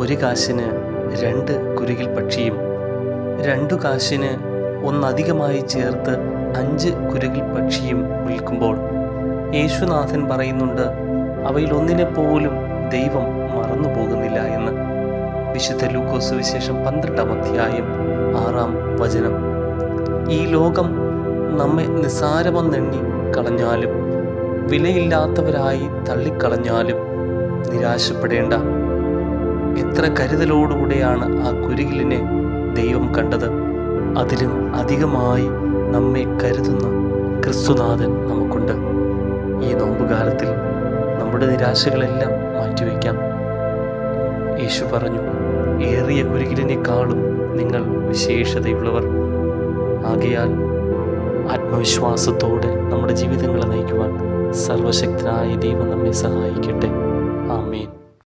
ഒരു കാശിന് 2 കുരുകിൽ പക്ഷിയും 2 കാശിന് ഒന്നധികമായി ചേർത്ത് 5 കുരുകിൽ പക്ഷിയും വിൽക്കുമ്പോൾ യേശുനാഥൻ പറയുന്നുണ്ട്, അവയിൽ ഒന്നിനെപ്പോലും ദൈവം മറന്നു പോകുന്നില്ല എന്ന്. വിശുദ്ധ ലൂക്കോസ് സുവിശേഷം 12-ാം അധ്യായം 6-ാം വചനം. ഈ ലോകം നമ്മെ നിസ്സാരമെന്നെണ്ണി കളഞ്ഞാലും വിലയില്ലാത്തവരായി തള്ളിക്കളഞ്ഞാലും നിരാശപ്പെടേണ്ട. എത്ര കരുതലോടുകൂടെയാണ് ആ കുരുകിലിനെ ദൈവം കണ്ടത്. അതിലും അധികമായി നമ്മെ കരുതുന്ന ക്രിസ്തുനാഥൻ നമുക്കുണ്ട്. ഈ നോമ്പുകാലത്തിൽ നമ്മുടെ നിരാശകളെല്ലാം മാറ്റിവെക്കാം. യേശു പറഞ്ഞു, ഏറിയ കുരുകിലിനേക്കാളും നിങ്ങൾ വിശേഷതയുള്ളവർ. ആകയാൽ ആത്മവിശ്വാസത്തോടെ നമ്മുടെ ജീവിതങ്ങളെ നയിക്കുവാൻ സർവശക്തനായ ദൈവം നമ്മെ സഹായിക്കട്ടെ. ആമേൻ.